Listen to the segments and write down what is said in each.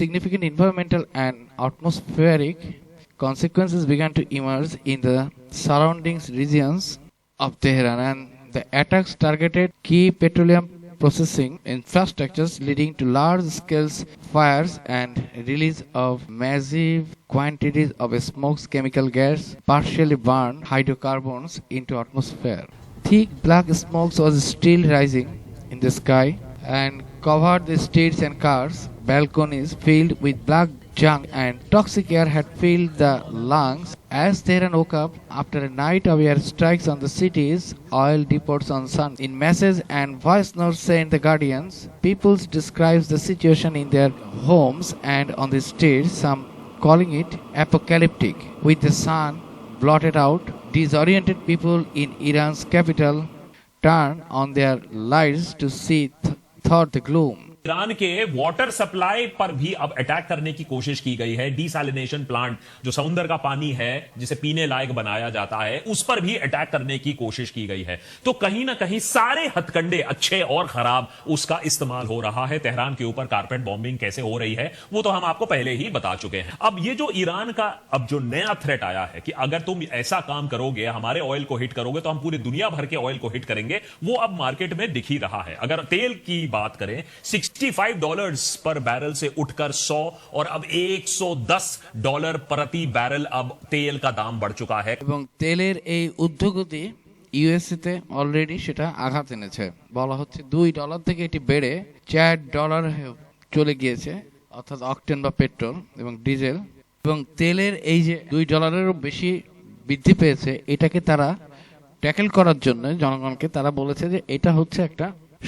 significant environmental and atmospheric consequences began to emerge in the surrounding regions of Tehran, and the attacks targeted key petroleum processing infrastructures, leading to large-scale fires and release of massive quantities of smoke, chemical gas, partially burned hydrocarbons into atmosphere. Thick black smoke was still rising in the sky and covered the streets and cars. Balconies filled with black junk and toxic air had filled the lungs. As Tehran woke up after a night of air strikes on the city's oil depots on Sunday. In message and voice notes sent the Guardians, people describes the situation in their homes and on the streets, some calling it apocalyptic. With the sun blotted out, disoriented people in Iran's capital turned on their lights to see through the gloom. Iran के water supply पर भी अब attack करने की कोशिश की गई है। डिसैलिनेशन प्लांट, जो समुद्र का पानी है जिसे पीने लायक बनाया जाता है, उस पर भी अटैक करने की कोशिश की गई है। तो कहीं ना कहीं सारे हथकंडे अच्छे और खराब उसका इस्तेमाल हो रहा है। तेहरान के ऊपर कारपेट बॉम्बिंग कैसे हो रही है वो तो हम आपको पहले ही बता चुके हैं। अब ये जो ईरान का अब जो नया थ्रेट आया है कि अगर तुम ऐसा काम करोगे, हमारे ऑयल को हिट करोगे, तो हम पूरी दुनिया भर के ऑयल को हिट करेंगे, वो अब मार्केट में दिख ही रहा है। अगर तेल की बात करें, $65 पर बैरल से उठकर 100 और अब $110 प्रति बैरल अब तेल का दाम बढ़ चुका है। এবং তেলের এই ঊর্ধ্বগতি ইউএসএ তে অলরেডি সেটা আঘাত এনেছে। বলা হচ্ছে $2 থেকে এটি বেড়ে $4 চলে গিয়েছে, অর্থাৎ অকটেন বা পেট্রোল এবং ডিজেল। এবং তেলের এই যে $2 বেশি বৃদ্ধি পেয়েছে, এটাকে তারা ট্যাকেল করার জন্য জনগণকে তারা বলেছে যে এটা হচ্ছে একটা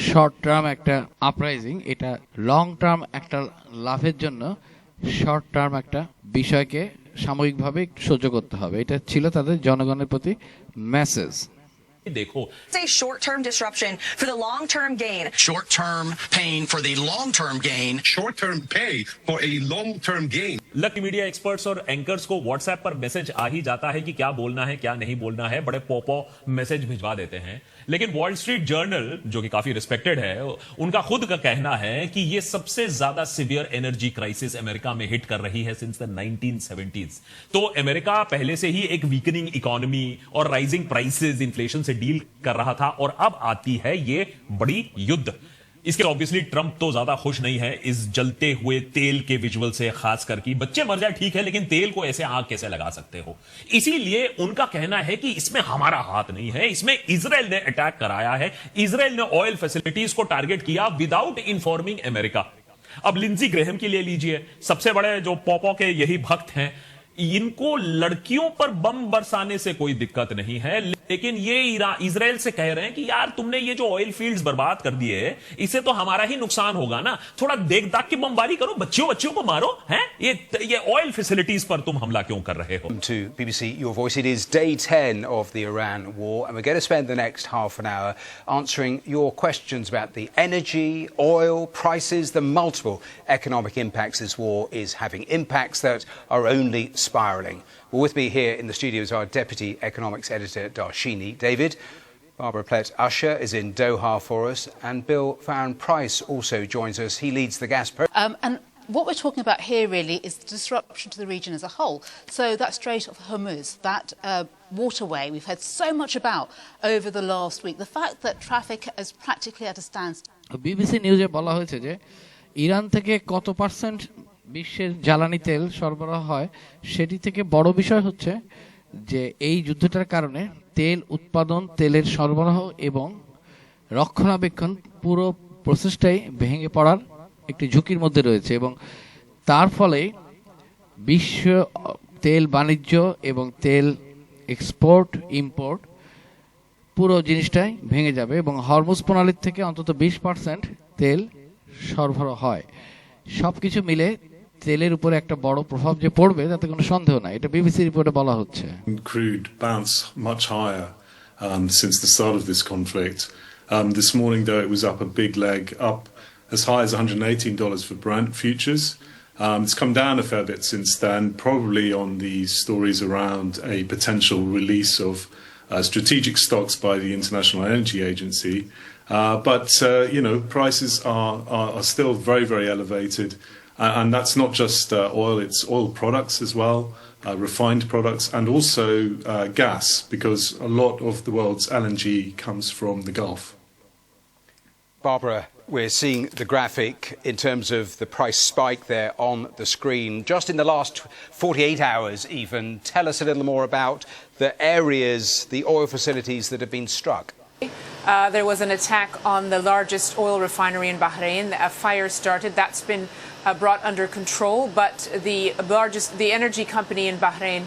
শর্ট টার্ম একটা আপরাইজিং, এটা লং টার্ম একটা লাভের জন্য শর্ট টার্ম একটা বিষয়কে সাময়িকভাবে একটু সহ্য করতে হবে। এটা ছিল তাদের জনগণের প্রতি মেসেজ। देखो, it's a short-term disruption for the long-term gain. Short-term pain for the long-term gain. Short-term pay for a long-term gain. Lucky media experts और एंकर्स को व्हाट्सएप पर मैसेज आ ही जाता है कि क्या बोलना है क्या नहीं बोलना है, बड़े पॉपो मैसेज भिजवा देते हैं। लेकिन वॉल स्ट्रीट जर्नल, जो कि काफी रिस्पेक्टेड है, उनका खुद का कहना है कि यह सबसे ज्यादा सिवियर एनर्जी क्राइसिस अमेरिका में हिट कर रही है सिंस द 1970s। तो अमेरिका पहले से ही एक वीकनिंग इकोनॉमी और राइजिंग प्राइसेस, इन्फ्लेशन से डील कर रहा था, और अब आती है ये बड़ी युद्ध। इसके ऑब्वियसली ट्रंप तो ज्यादा खुश नहीं है इस जलते हुए तेल के विजुअल से, खास करके बच्चे मर जाए ठीक है, लेकिन तेल को ऐसे आग कैसे लगा सकते हो। इसीलिए उनका कहना है कि इसमें हमारा हाथ नहीं है, इसमें इजराइल ने अटैक कराया है, इजराइल ने ऑयल फैसिलिटीज को टारगेट किया विदाउट इन्फॉर्मिंग अमेरिका। अब लिंजी ग्रेहम की ले लीजिए, सबसे बड़े जो पॉपो के यही भक्त हैं, इनको लड़कियों पर बम बरसाने से कोई दिक्कत नहीं है, लेकिन ये इजराइल से कह रहे हैं कि यार तुमने ये जो ऑयल फील्ड्स बर्बाद कर दिए, इससे तो हमारा ही नुकसान होगा ना, थोड़ा देख दाख की बमबारी करो, बच्चियों को मारो, हैं? ये ऑयल फैसिलिटीज पर तुम हमला क्यों कर रहे हो? To BBC Your Voice, it is day 10 of the Iran war, and we're going to spend the next half an hour answering your questions about the energy, oil prices, the multiple economic impacts this war is having, impacts that are only spiralling. Well, with me here in the studio is our Deputy Economics Editor, Darshini David. Barbara Plett-Usher is in Doha for us, and Bill Farron-Price also joins us. He leads the gas program. And what we're talking about here really is the disruption to the region as a whole. So that Strait of Hormuz, that waterway we've heard so much about over the last week, the fact that traffic is practically at a standstill. BBC নিউজে বলা হয়েছে যে Iran থেকে কত percent বিশ্বের জ্বালানি তেল সরবরাহ হয়, সেটি থেকে বড় বিষয় হচ্ছে যে এই যুদ্ধটার কারণে তেল উৎপাদন, তেলের সরবরাহ এবং রক্ষণাবেক্ষণ পুরো প্রসেসটাই ভেঙে পড়ার একটি ঝুঁকির মধ্যে রয়েছে, এবং তার ফলে বিশ্ব তেল বাণিজ্য এবং তেল এক্সপোর্ট ইম্পোর্ট পুরো জিনিসটাই ভেঙে যাবে, এবং হরমুজ প্রণালীর থেকে অন্তত 20% তেল সরবরাহ হয়। সবকিছু মিলে তেলের উপরে একটা বড় প্রভাব যে পড়বে তাতে কোনো সন্দেহ নাই, এটা বিবিসি রিপোর্টে বলা হচ্ছে। Crude bounce much higher since the start of this conflict. This morning, though, it was up a big leg, up as high as $118 for Brent futures. It's come down a fair bit since then, probably on the stories around a potential release of strategic stocks by the International Energy Agency. But prices are still very, very elevated. And that's not just oil, it's oil products as well, refined products, and also gas, because a lot of the world's LNG comes from the Gulf. Barbara, we're seeing the graphic in terms of the price spike there on the screen. Just in the last 48 hours even, tell us a little more about the areas, the oil facilities that have been struck. There was an attack on the largest oil refinery in Bahrain. A fire started. That's been brought under control, but the energy company in Bahrain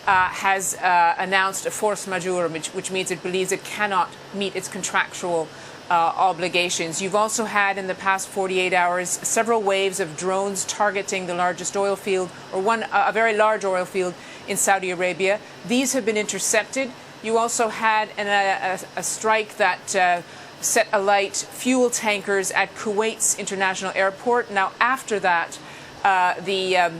has announced a force majeure, which means it believes it cannot meet its contractual obligations. You've also had in the past 48 hours several waves of drones targeting the largest oil field, or a very large oil field in Saudi Arabia. These have been intercepted. You also had a strike that set alight fuel tankers at Kuwait's International Airport. Now, after that, the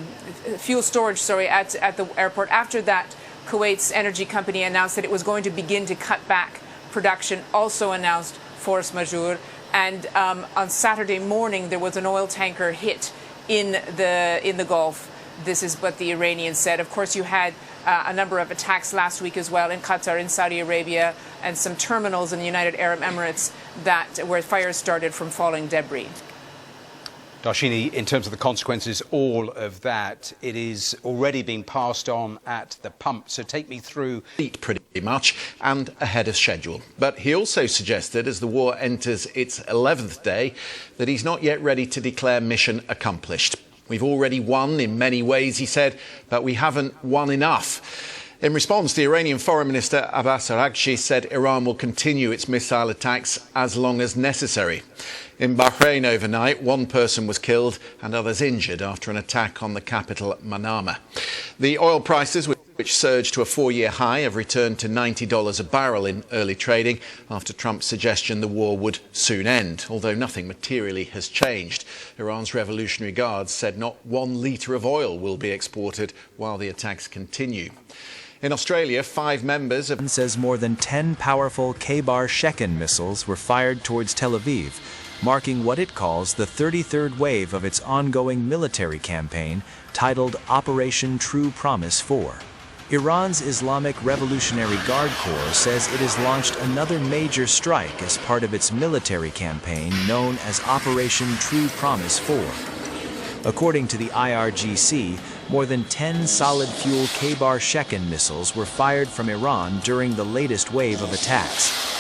fuel storage, at the airport. After that, Kuwait's energy company announced that it was going to begin to cut back production, also announced force majeure. And on Saturday morning, there was an oil tanker hit in the Gulf. This is what the Iranians said. Of course, you had a number of attacks last week as well in Qatar, in Saudi Arabia, and some terminals in the United Arab Emirates where fires started from falling debris. Darshini, in terms of the consequences, all of that, it is already being passed on at the pump. So take me through. Pretty much, and ahead of schedule. But he also suggested, as the war enters its 11th day, that he's not yet ready to declare mission accomplished. We've already won in many ways, he said, but we haven't won enough. In response, the Iranian Foreign Minister Abbas Araghchi said Iran will continue its missile attacks as long as necessary. In Bahrain overnight, one person was killed and others injured after an attack on the capital, Manama. The oil prices, which surged to a 4-year high, have returned to $90 a barrel in early trading after Trump's suggestion the war would soon end, although nothing materially has changed. Iran's Revolutionary Guards said not 1 litre of oil will be exported while the attacks continue. In Australia, 5 members of... says more than 10 powerful K-bar Shekin missiles were fired towards Tel Aviv, marking what it calls the 33rd wave of its ongoing military campaign titled Operation True Promise 4. Iran's Islamic Revolutionary Guard Corps says it has launched another major strike as part of its military campaign known as Operation True Promise 4. According to the IRGC, more than 10 solid-fuel K-bar Shekin missiles were fired from Iran during the latest wave of attacks.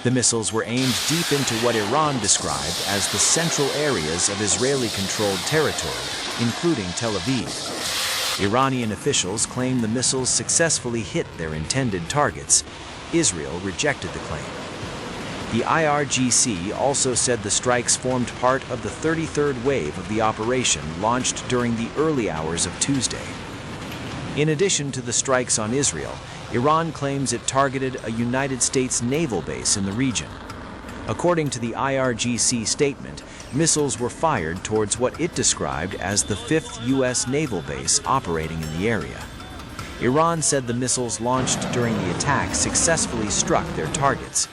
The missiles were aimed deep into what Iran described as the central areas of Israeli-controlled territory, including Tel Aviv. Iranian officials claim the missiles successfully hit their intended targets. Israel rejected the claim. The IRGC also said the strikes formed part of the 33rd wave of the operation launched during the early hours of Tuesday. In addition to the strikes on Israel, Iran claims it targeted a United States naval base in the region. According to the IRGC statement, missiles were fired towards what it described as the 5th U.S. naval base operating in the area. Iran said the missiles launched during the attack successfully struck their targets.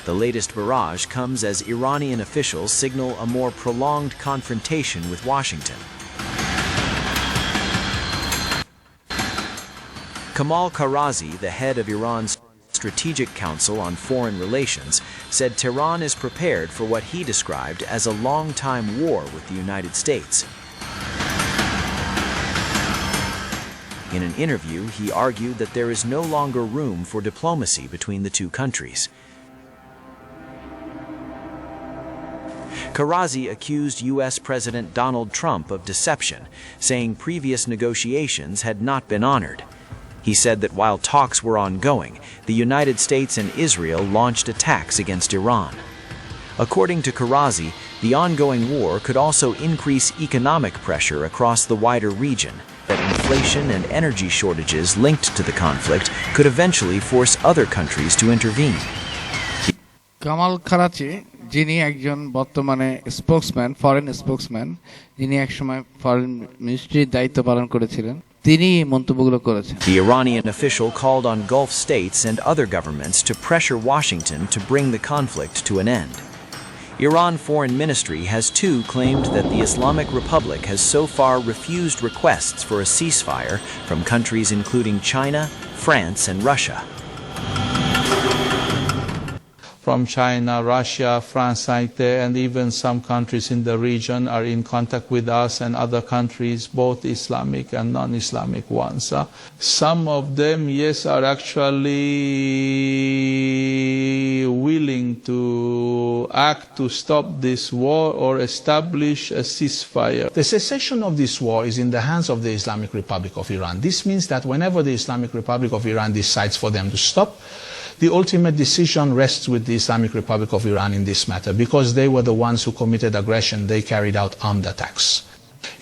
The latest barrage comes as Iranian officials signal a more prolonged confrontation with Washington. Kamal Karazi, the head of Iran's Strategic Council on Foreign Relations, said Tehran is prepared for what he described as a long-time war with the United States. In an interview, he argued that there is no longer room for diplomacy between the two countries. Karazi accused U.S. President Donald Trump of deception, saying previous negotiations had not been honored. He said that while talks were ongoing, the United States and Israel launched attacks against Iran. According to Karazi, the ongoing war could also increase economic pressure across the wider region, that inflation and energy shortages linked to the conflict could eventually force other countries to intervene. Kamal খারাচি, যিনি একজন বর্তমানে spokesman, foreign spokesman, যিনি একসময় foreign মিনিস্ট্রির দায়িত্ব পালন করেছিলেন, তিনি মন্তব্যগুলো করেছেন। The Iranian official called on Gulf states and other governments to pressure Washington to bring the conflict to an end. Iran Foreign Ministry has too claimed that the Islamic Republic has so far refused requests for a ceasefire from countries including China, France, and Russia. From China, Russia, France, and even some countries in the region are in contact with us, and other countries, both Islamic and non-Islamic ones. Some of them, yes, are actually willing to act to stop this war or establish a ceasefire. The cessation of this war is in the hands of the Islamic Republic of Iran. This means that whenever the Islamic Republic of Iran decides for them to stop, the ultimate decision rests with the Islamic Republic of Iran in this matter, because they were the ones who committed aggression. They carried out armed attacks.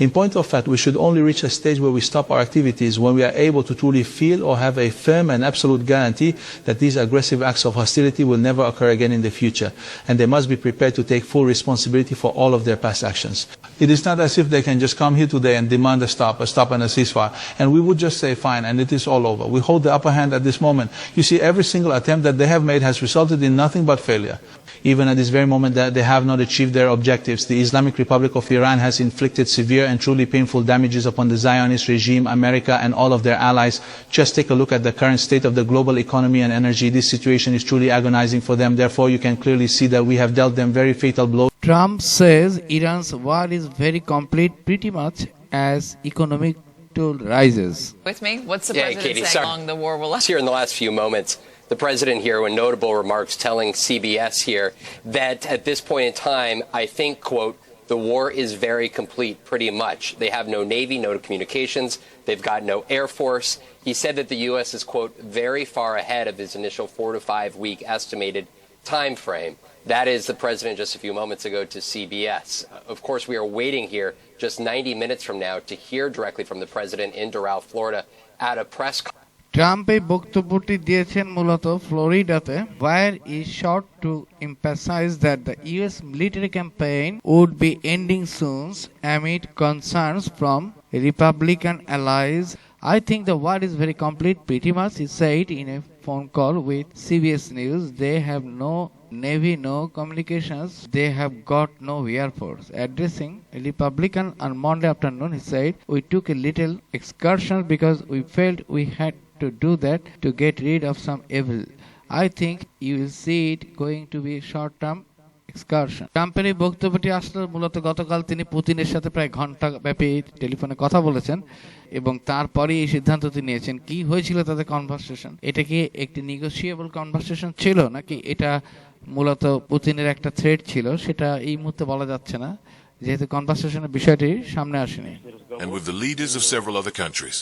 In point of fact, we should only reach a stage where we stop our activities when we are able to truly feel or have a firm and absolute guarantee that these aggressive acts of hostility will never occur again in the future, and they must be prepared to take full responsibility for all of their past actions. It is not as if they can just come here today and demand a stop and a ceasefire, and we would just say fine and it is all over. We hold the upper hand at this moment. You see, every single attempt that they have made has resulted in nothing but failure. Even at this very moment that they have not achieved their objectives. The Islamic Republic of Iran has inflicted severe and truly painful damages upon the Zionist regime, America, and all of their allies. Just take a look at the current state of the global economy and energy. This situation is truly agonizing for them. Therefore, you can clearly see that we have dealt them very fatal blows. Trump says Iran's war is very complete pretty much as economic toll rises. With me? What's the president saying along the war will last? Here in the last few moments, the president here, in notable remarks, telling CBS here that at this point in time, I think, quote, the war is very complete, pretty much. They have no Navy, no communications. They've got no Air Force. He said that the U.S. is, quote, very far ahead of his initial 4 to 5 week estimated time frame. That is the president just a few moments ago to CBS. Of course, we are waiting here just 90 minutes from now to hear directly from the president in Doral, Florida, at a press conference. Trump এই বক্তব্যটি দিয়েছেন মূলত ফ্লোরিডাতে, where he sought to emphasize that the US military campaign would be ending soon amid concerns from Republican allies. I think the war is very complete pretty much, he said in a phone call with CBS News. They have no Navy, no communications, they have got no Air Force. Addressing a Republican on Monday afternoon, he said, we took a little excursion because we felt we had to do that to get rid of some evil. I think you will see it going to be a short-term excursion. ট্রাম্পের এই বক্তব্যটি আসলে মূলত গতকাল তিনি পুতিনের সাথে প্রায় ঘন্টা ব্যাপী টেলিফোনে কথা বলেছেন এবং তারপরে এই সিদ্ধান্তটি নিয়েছেন। কি হয়েছিল তাদের কনভারসেশন? এটা কি একটি নেগোশিয়েবল কনভারসেশন ছিল নাকি এটা মূলত পুতিনের একটা থ্রেট ছিল, সেটা এই মুহূর্তে বলা যাচ্ছে না, যেহেতু কনভারসেশনের বিষয়টি সামনে আসেনি। And with the leaders of several other countries.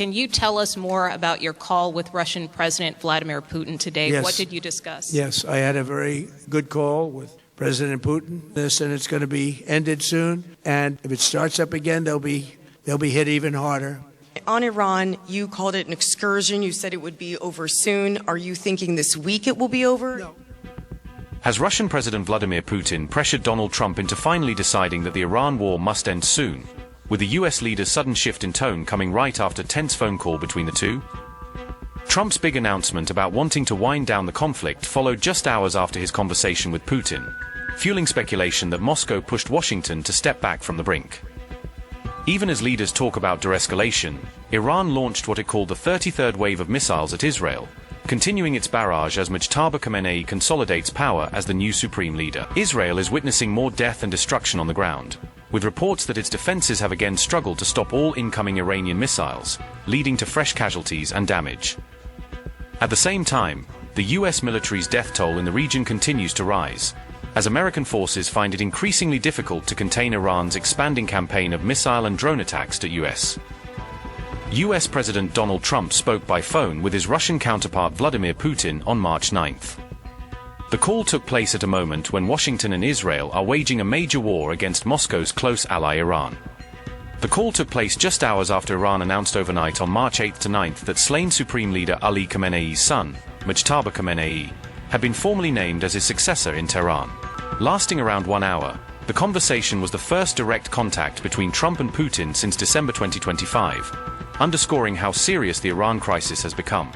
Can you tell us more about your call with Russian President Vladimir Putin today? Yes. What did you discuss? Yes, I had a very good call with President Putin. And it's going to be ended soon. And if it starts up again, they'll be hit even harder. On Iran, you called it an excursion. You said it would be over soon. Are you thinking this week it will be over? No. Has Russian President Vladimir Putin pressured Donald Trump into finally deciding that the Iran war must end soon, with the US leader's sudden shift in tone coming right after a tense phone call between the two? Trump's big announcement about wanting to wind down the conflict followed just hours after his conversation with Putin, fueling speculation that Moscow pushed Washington to step back from the brink. Even as leaders talk about de-escalation, Iran launched what it called the 33rd wave of missiles at Israel, continuing its barrage as Mujtaba Khamenei consolidates power as the new supreme leader. Israel is witnessing more death and destruction on the ground, with reports that its defenses have again struggled to stop all incoming Iranian missiles, leading to fresh casualties and damage. At the same time, the US military's death toll in the region continues to rise, as American forces find it increasingly difficult to contain Iran's expanding campaign of missile and drone attacks to US. US President Donald Trump spoke by phone with his Russian counterpart Vladimir Putin on March 9th. The call took place at a moment when Washington and Israel are waging a major war against Moscow's close ally Iran. The call took place just hours after Iran announced overnight on March 8th to 9th that slain Supreme Leader Ali Khamenei's son, Mujtaba Khamenei, had been formally named as his successor in Tehran. Lasting around 1 hour, the conversation was the first direct contact between Trump and Putin since December 2025, underscoring how serious the Iran crisis has become.